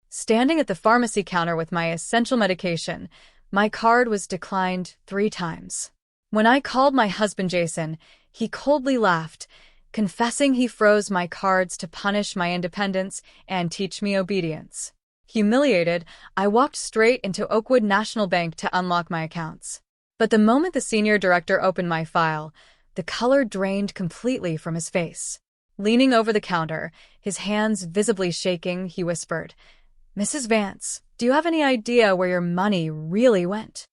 Standing at the pharmacy counter with my essential medication, my card was declined 3 times. When I called my husband Jason, he coldly laughed, confessing he froze my cards to punish my independence and teach me obedience. Humiliated, I walked straight into Oakwood National Bank to unlock my accounts. But the moment the senior director opened my file, the color drained completely from his face. Leaning over the counter, his hands visibly shaking, he whispered, "Mrs. Vance, do you have any idea where your money really went?"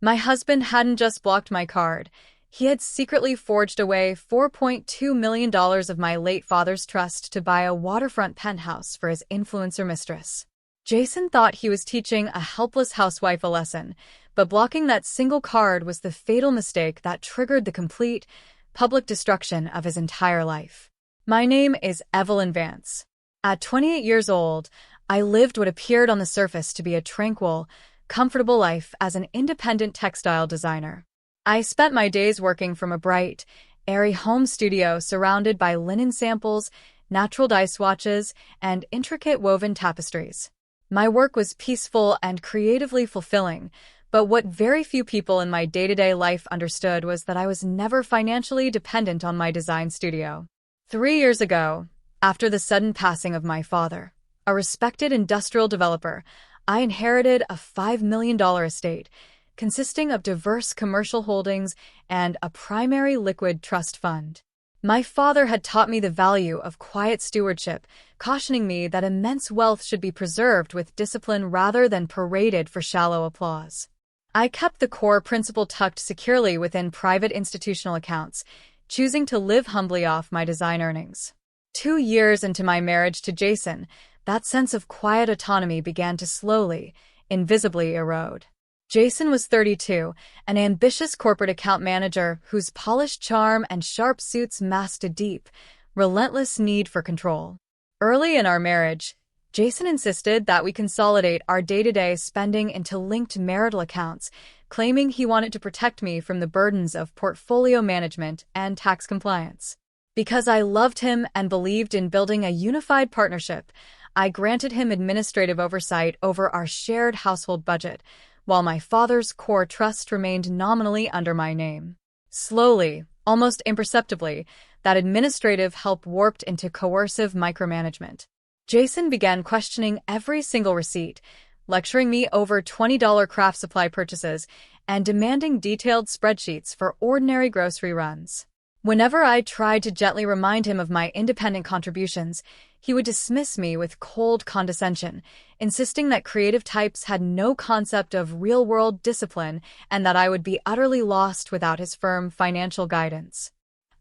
My husband hadn't just blocked my card. He had secretly forged away $4.2 million of my late father's trust to buy a waterfront penthouse for his influencer mistress. Jason thought he was teaching a helpless housewife a lesson, but blocking that single card was the fatal mistake that triggered the complete, public destruction of his entire life. My name is Evelyn Vance. At 28 years old, I lived what appeared on the surface to be a tranquil, comfortable life as an independent textile designer. I spent my days working from a bright, airy home studio surrounded by linen samples, natural dye swatches, and intricate woven tapestries. My work was peaceful and creatively fulfilling, but what very few people in my day-to-day life understood was that I was never financially dependent on my design studio. 3 years ago, after the sudden passing of my father, a respected industrial developer, I inherited a $5 million estate, consisting of diverse commercial holdings and a primary liquid trust fund. My father had taught me the value of quiet stewardship, cautioning me that immense wealth should be preserved with discipline rather than paraded for shallow applause. I kept the core principle tucked securely within private institutional accounts, choosing to live humbly off my design earnings. 2 years into my marriage to Jason, that sense of quiet autonomy began to slowly, invisibly erode. Jason was 32, an ambitious corporate account manager whose polished charm and sharp suits masked a deep, relentless need for control. Early in our marriage, Jason insisted that we consolidate our day-to-day spending into linked marital accounts, claiming he wanted to protect me from the burdens of portfolio management and tax compliance. Because I loved him and believed in building a unified partnership, I granted him administrative oversight over our shared household budget, while my father's core trust remained nominally under my name. Slowly, almost imperceptibly, that administrative help warped into coercive micromanagement. Jason began questioning every single receipt, lecturing me over $20 craft supply purchases, and demanding detailed spreadsheets for ordinary grocery runs. Whenever I tried to gently remind him of my independent contributions, he would dismiss me with cold condescension, insisting that creative types had no concept of real-world discipline and that I would be utterly lost without his firm financial guidance.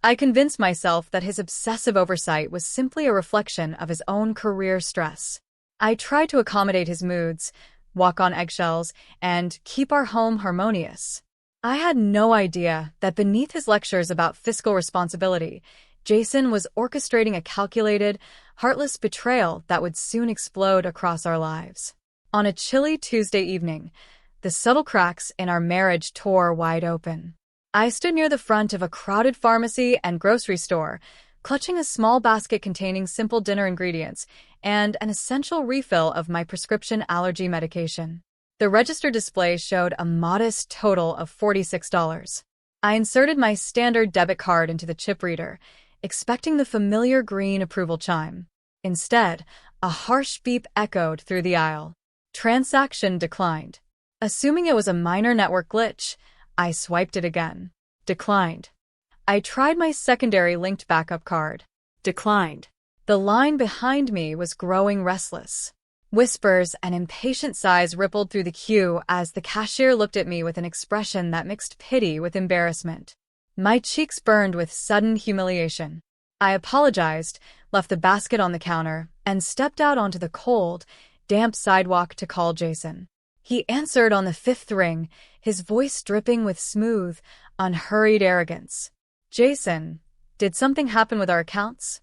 I convinced myself that his obsessive oversight was simply a reflection of his own career stress. I tried to accommodate his moods, walk on eggshells, and keep our home harmonious. I had no idea that beneath his lectures about fiscal responsibility, Jason was orchestrating a calculated, heartless betrayal that would soon explode across our lives. On a chilly Tuesday evening, the subtle cracks in our marriage tore wide open. I stood near the front of a crowded pharmacy and grocery store, clutching a small basket containing simple dinner ingredients and an essential refill of my prescription allergy medication. The register display showed a modest total of $46. I inserted my standard debit card into the chip reader, expecting the familiar green approval chime. Instead, a harsh beep echoed through the aisle. Transaction declined. Assuming it was a minor network glitch, I swiped it again. Declined. I tried my secondary linked backup card. Declined. The line behind me was growing restless. Whispers and impatient sighs rippled through the queue as the cashier looked at me with an expression that mixed pity with embarrassment. My cheeks burned with sudden humiliation. I apologized, left the basket on the counter, and stepped out onto the cold, damp sidewalk to call Jason. He answered on the 5th ring, his voice dripping with smooth, unhurried arrogance. "Jason, did something happen with our accounts?"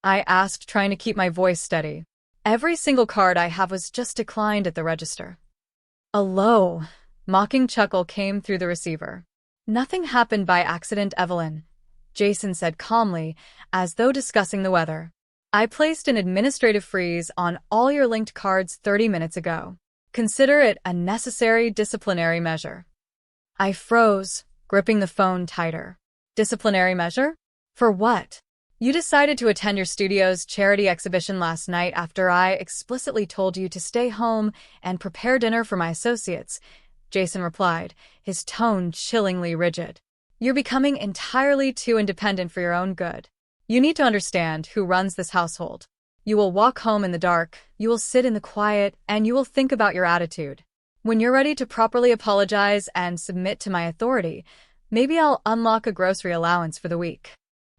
I asked, trying to keep my voice steady. "Every single card I have was just declined at the register." A low, mocking chuckle came through the receiver. "Nothing happened by accident, Evelyn," Jason said calmly, as though discussing the weather. I placed an administrative freeze on all your linked cards 30 minutes ago. Consider it a necessary disciplinary measure. I froze, gripping the phone tighter. Disciplinary measure? For what? You decided to attend your studio's charity exhibition last night after I explicitly told you to stay home and prepare dinner for my associates, Jason replied, his tone chillingly rigid. You're becoming entirely too independent for your own good. You need to understand who runs this household. You will walk home in the dark, you will sit in the quiet, and you will think about your attitude. When you're ready to properly apologize and submit to my authority, maybe I'll unlock a grocery allowance for the week.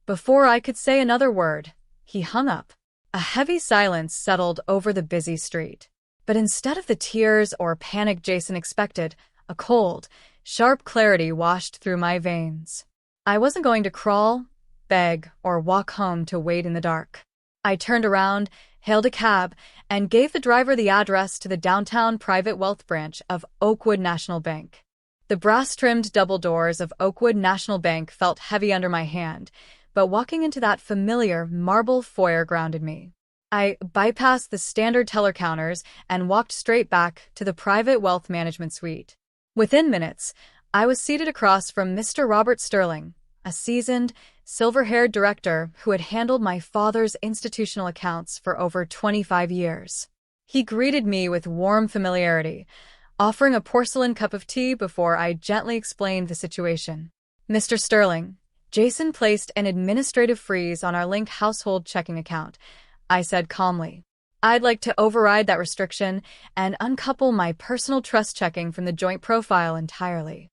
Before I could say another word, he hung up. A heavy silence settled over the busy street. But instead of the tears or panic Jason expected, a cold, sharp clarity washed through my veins. I wasn't going to crawl, beg, or walk home to wait in the dark. I turned around, hailed a cab, and gave the driver the address to the downtown private wealth branch of Oakwood National Bank. The brass-trimmed double doors of Oakwood National Bank felt heavy under my hand, but walking into that familiar marble foyer grounded me. I bypassed the standard teller counters and walked straight back to the private wealth management suite. Within minutes, I was seated across from Mr. Robert Sterling, a seasoned, silver-haired director who had handled my father's institutional accounts for over 25 years. He greeted me with warm familiarity, offering a porcelain cup of tea before I gently explained the situation. Mr. Sterling, Jason placed an administrative freeze on our linked household checking account, I said calmly. I'd like to override that restriction and uncouple my personal trust checking from the joint profile entirely.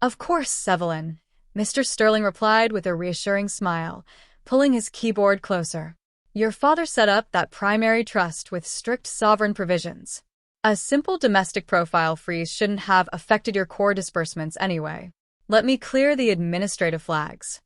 Of course, Evelyn, Mr. Sterling replied with a reassuring smile, pulling his keyboard closer. Your father set up that primary trust with strict sovereign provisions. A simple domestic profile freeze shouldn't have affected your core disbursements anyway. Let me clear the administrative flags.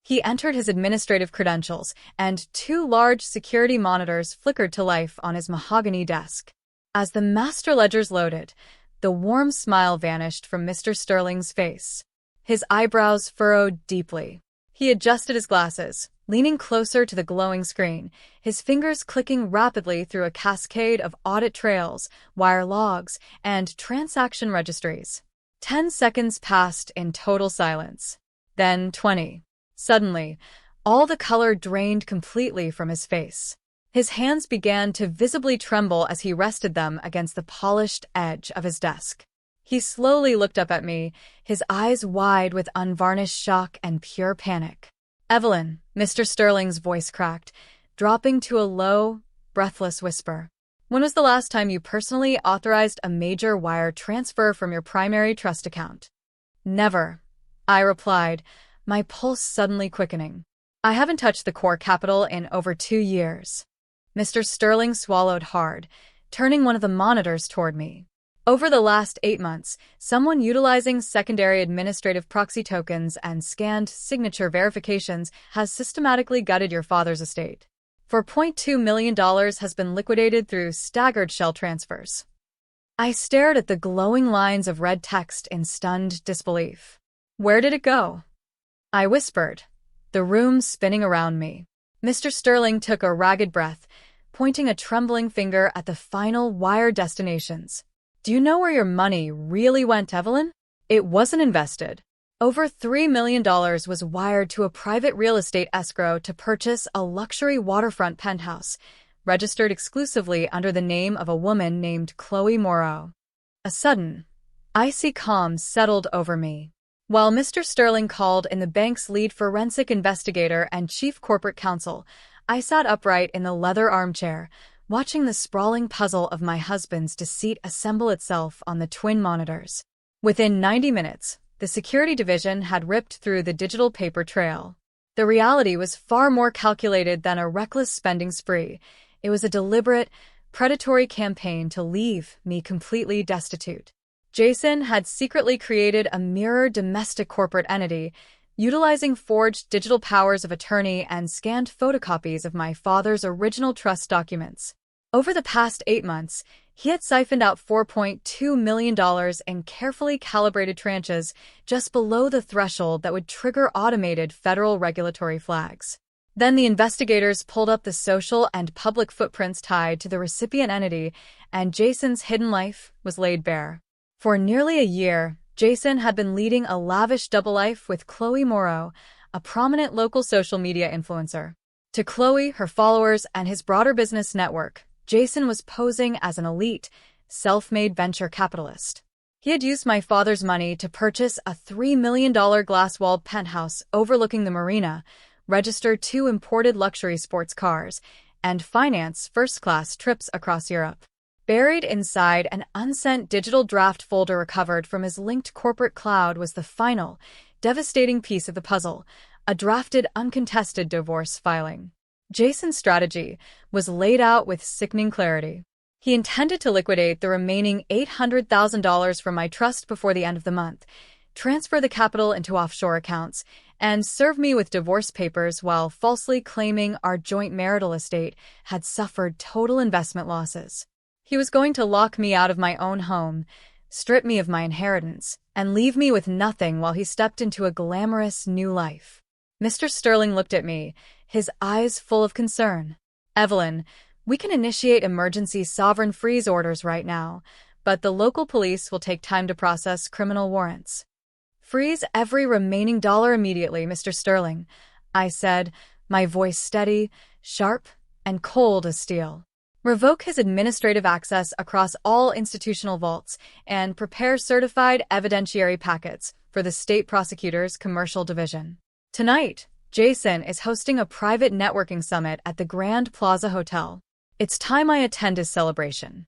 He entered his administrative credentials, and 2 large security monitors flickered to life on his mahogany desk. As the master ledgers loaded, the warm smile vanished from Mr. Sterling's face. His eyebrows furrowed deeply. He adjusted his glasses, leaning closer to the glowing screen, his fingers clicking rapidly through a cascade of audit trails, wire logs, and transaction registries. 10 seconds passed in total silence. Then 20. Suddenly, all the color drained completely from his face. His hands began to visibly tremble as he rested them against the polished edge of his desk. He slowly looked up at me, his eyes wide with unvarnished shock and pure panic. Evelyn, Mr. Sterling's voice cracked, dropping to a low, breathless whisper. When was the last time you personally authorized a major wire transfer from your primary trust account? Never, I replied, my pulse suddenly quickening. I haven't touched the core capital in over 2 years. Mr. Sterling swallowed hard, turning one of the monitors toward me. Over the last 8 months, someone utilizing secondary administrative proxy tokens and scanned signature verifications has systematically gutted your father's estate. $4.2 million has been liquidated through staggered shell transfers. I stared at the glowing lines of red text in stunned disbelief. Where did it go? I whispered, the room spinning around me. Mr. Sterling took a ragged breath, pointing a trembling finger at the final wire destinations. Do you know where your money really went, Evelyn? It wasn't invested. Over $3 million was wired to a private real estate escrow to purchase a luxury waterfront penthouse, registered exclusively under the name of a woman named Chloe Moreau. A sudden, icy calm settled over me. While Mr. Sterling called in the bank's lead forensic investigator and chief corporate counsel, I sat upright in the leather armchair, watching the sprawling puzzle of my husband's deceit assemble itself on the twin monitors. Within 90 minutes, the security division had ripped through the digital paper trail. The reality was far more calculated than a reckless spending spree. It was a deliberate, predatory campaign to leave me completely destitute. Jason had secretly created a mirror domestic corporate entity, utilizing forged digital powers of attorney and scanned photocopies of my father's original trust documents. Over the past 8 months, he had siphoned out $4.2 million in carefully calibrated tranches just below the threshold that would trigger automated federal regulatory flags. Then the investigators pulled up the social and public footprints tied to the recipient entity, and Jason's hidden life was laid bare. For nearly a year, Jason had been leading a lavish double life with Chloe Morrow, a prominent local social media influencer. To Chloe, her followers, and his broader business network, Jason was posing as an elite, self-made venture capitalist. He had used my father's money to purchase a $3 million glass-walled penthouse overlooking the marina, register 2 imported luxury sports cars, and finance first-class trips across Europe. Buried inside an unsent digital draft folder recovered from his linked corporate cloud was the final, devastating piece of the puzzle, a drafted, uncontested divorce filing. Jason's strategy was laid out with sickening clarity. He intended to liquidate the remaining $800,000 from my trust before the end of the month, transfer the capital into offshore accounts, and serve me with divorce papers while falsely claiming our joint marital estate had suffered total investment losses. He was going to lock me out of my own home, strip me of my inheritance, and leave me with nothing while he stepped into a glamorous new life. Mr. Sterling looked at me, his eyes full of concern. "Evelyn, we can initiate emergency sovereign freeze orders right now, but the local police will take time to process criminal warrants." "Freeze every remaining dollar immediately, Mr. Sterling," I said, my voice steady, sharp, and cold as steel. "Revoke his administrative access across all institutional vaults and prepare certified evidentiary packets for the state prosecutor's commercial division. Tonight, Jason is hosting a private networking summit at the Grand Plaza Hotel. It's time I attend his celebration."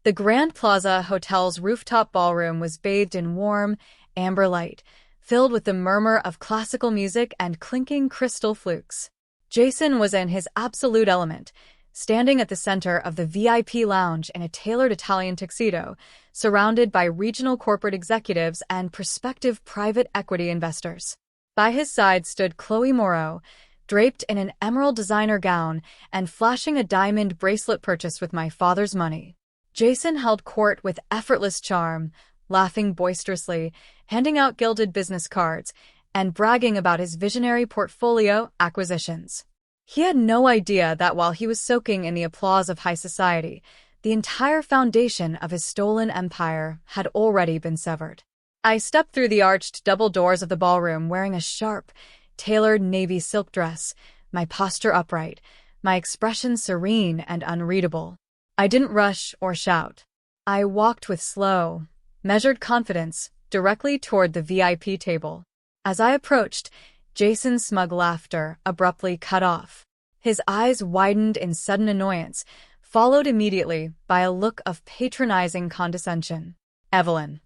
The Grand Plaza Hotel's rooftop ballroom was bathed in warm, amber light, filled with the murmur of classical music and clinking crystal flukes. Jason was in his absolute element, standing at the center of the VIP lounge in a tailored Italian tuxedo, surrounded by regional corporate executives and prospective private equity investors. By his side stood Chloe Morrow, draped in an emerald designer gown and flashing a diamond bracelet purchased with my father's money. Jason held court with effortless charm, laughing boisterously, handing out gilded business cards, and bragging about his visionary portfolio acquisitions. He had no idea that while he was soaking in the applause of high society, the entire foundation of his stolen empire had already been severed. I stepped through the arched double doors of the ballroom wearing a sharp, tailored navy silk dress, my posture upright, my expression serene and unreadable. I didn't rush or shout. I walked with slow, measured confidence directly toward the VIP table. As I approached, Jason's smug laughter abruptly cut off. His eyes widened in sudden annoyance, followed immediately by a look of patronizing condescension. "Evelyn,"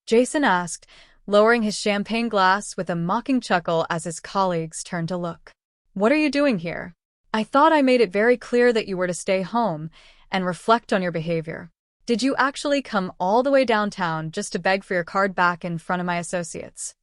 Jason asked, lowering his champagne glass with a mocking chuckle as his colleagues turned to look. "What are you doing here? I thought I made it very clear that you were to stay home and reflect on your behavior. Did you actually come all the way downtown just to beg for your card back in front of my associates?"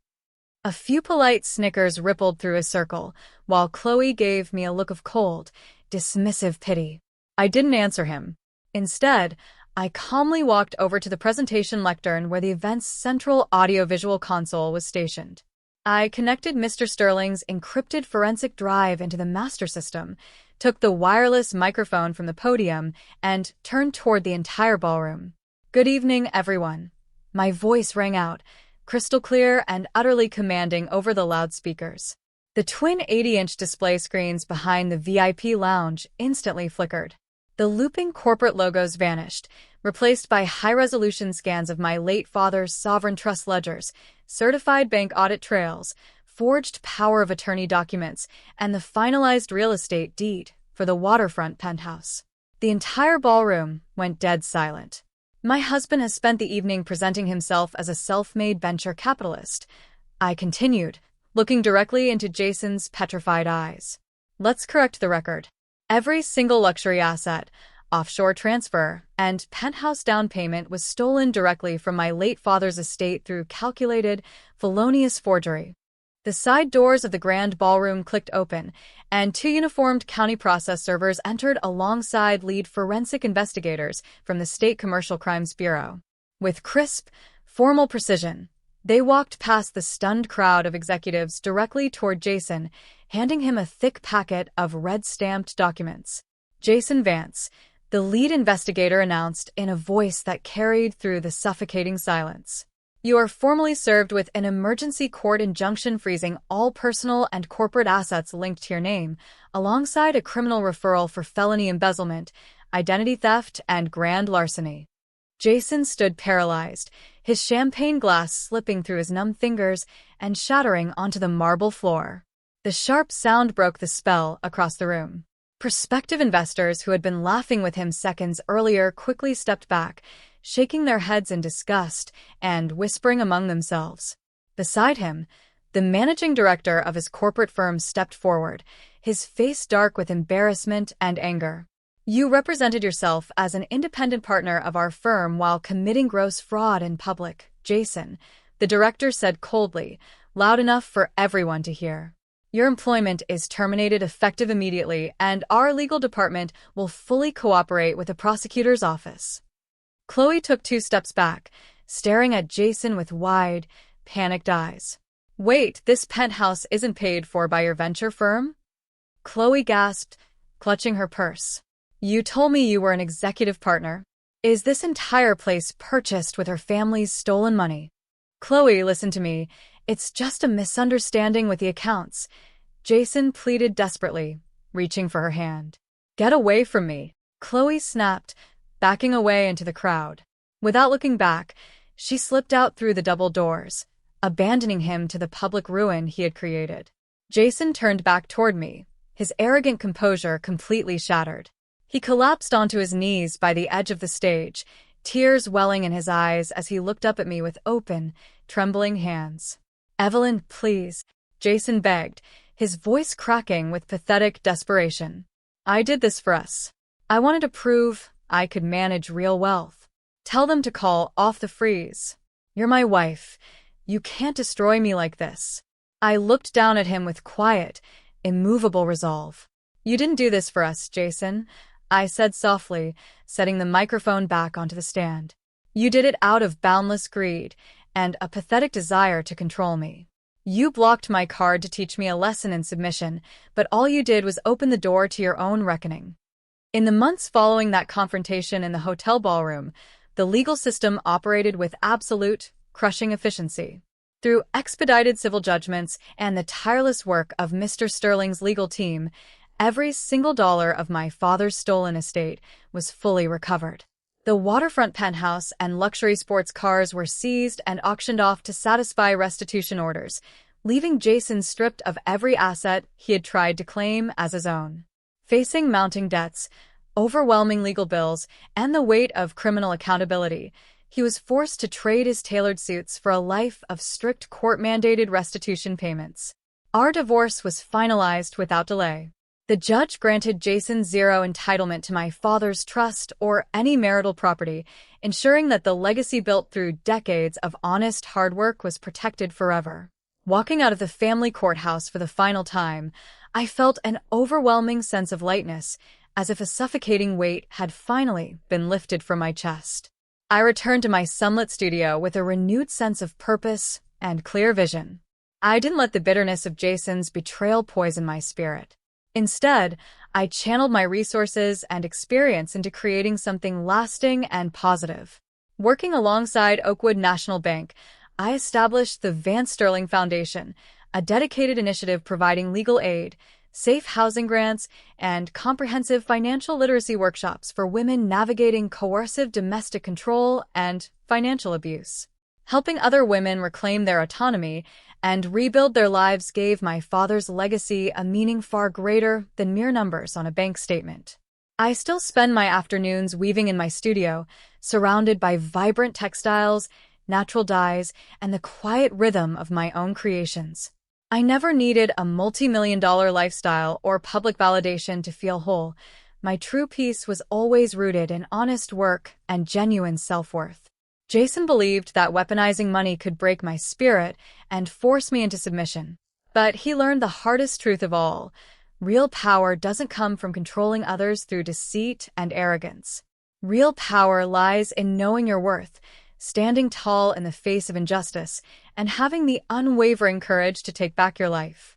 A few polite snickers rippled through his circle, while Chloe gave me a look of cold, dismissive pity. I didn't answer him. Instead, I calmly walked over to the presentation lectern where the event's central audiovisual console was stationed. I connected Mr. Sterling's encrypted forensic drive into the master system, took the wireless microphone from the podium, and turned toward the entire ballroom. "Good evening, everyone." My voice rang out, crystal clear and utterly commanding over the loudspeakers. The twin 80-inch display screens behind the VIP lounge instantly flickered. The looping corporate logos vanished, replaced by high-resolution scans of my late father's sovereign trust ledgers, certified bank audit trails, forged power of attorney documents, and the finalized real estate deed for the waterfront penthouse. The entire ballroom went dead silent. "My husband has spent the evening presenting himself as a self-made venture capitalist," I continued, looking directly into Jason's petrified eyes. "Let's correct the record. Every single luxury asset, offshore transfer, and penthouse down payment was stolen directly from my late father's estate through calculated, felonious forgery." The side doors of the grand ballroom clicked open, and 2 uniformed county process servers entered alongside lead forensic investigators from the State Commercial Crimes Bureau. With crisp, formal precision, They walked past the stunned crowd of executives directly toward Jason, handing him a thick packet of red-stamped documents. Jason Vance, the lead investigator, announced in a voice that carried through the suffocating silence. You are formally served with an emergency court injunction freezing all personal and corporate assets linked to your name, alongside a criminal referral for felony embezzlement, identity theft, and grand larceny. Jason stood paralyzed, his champagne glass slipping through his numb fingers and shattering onto the marble floor. The sharp sound broke the spell across the room. Prospective investors who had been laughing with him seconds earlier quickly stepped back, shaking their heads in disgust and whispering among themselves. Beside him, the managing director of his corporate firm stepped forward, his face dark with embarrassment and anger. You represented yourself as an independent partner of our firm while committing gross fraud in public, Jason, the director said coldly, loud enough for everyone to hear. Your employment is terminated effective immediately, and our legal department will fully cooperate with the prosecutor's office. Chloe took 2 steps back, staring at Jason with wide, panicked eyes. Wait, this penthouse isn't paid for by your venture firm? Chloe gasped, clutching her purse. You told me you were an executive partner. Is this entire place purchased with her family's stolen money? Chloe, listen to me. It's just a misunderstanding with the accounts. Jason pleaded desperately, reaching for her hand. Get away from me, Chloe snapped, backing away into the crowd. Without looking back, she slipped out through the double doors, abandoning him to the public ruin he had created. Jason turned back toward me, his arrogant composure completely shattered. He collapsed onto his knees by the edge of the stage, tears welling in his eyes as he looked up at me with open, trembling hands. Evelyn, please, Jason begged, his voice cracking with pathetic desperation. I did this for us. I wanted to prove I could manage real wealth. Tell them to call off the freeze. You're my wife. You can't destroy me like this. I looked down at him with quiet, immovable resolve. You didn't do this for us, Jason, I said softly, setting the microphone back onto the stand. You did it out of boundless greed and a pathetic desire to control me. You blocked my card to teach me a lesson in submission, but all you did was open the door to your own reckoning. In the months following that confrontation in the hotel ballroom, the legal system operated with absolute, crushing efficiency. Through expedited civil judgments and the tireless work of Mr. Sterling's legal team, every single dollar of my father's stolen estate was fully recovered. The waterfront penthouse and luxury sports cars were seized and auctioned off to satisfy restitution orders, leaving Jason stripped of every asset he had tried to claim as his own. Facing mounting debts, overwhelming legal bills, and the weight of criminal accountability, he was forced to trade his tailored suits for a life of strict court-mandated restitution payments. Our divorce was finalized without delay. The judge granted Jason zero entitlement to my father's trust or any marital property, ensuring that the legacy built through decades of honest hard work was protected forever. Walking out of the family courthouse for the final time, I felt an overwhelming sense of lightness, as if a suffocating weight had finally been lifted from my chest. I returned to my sunlit studio with a renewed sense of purpose and clear vision. I didn't let the bitterness of Jason's betrayal poison my spirit. Instead, I channeled my resources and experience into creating something lasting and positive. Working alongside Oakwood National Bank, I established the Vance Sterling Foundation, a dedicated initiative providing legal aid, safe housing grants, and comprehensive financial literacy workshops for women navigating coercive domestic control and financial abuse. Helping other women reclaim their autonomy and rebuild their lives gave my father's legacy a meaning far greater than mere numbers on a bank statement. I still spend my afternoons weaving in my studio, surrounded by vibrant textiles, natural dyes, and the quiet rhythm of my own creations. I never needed a multi-million-dollar lifestyle or public validation to feel whole. My true peace was always rooted in honest work and genuine self-worth. Jason believed that weaponizing money could break my spirit and force me into submission. But he learned the hardest truth of all. Real power doesn't come from controlling others through deceit and arrogance. Real power lies in knowing your worth, standing tall in the face of injustice, and having the unwavering courage to take back your life.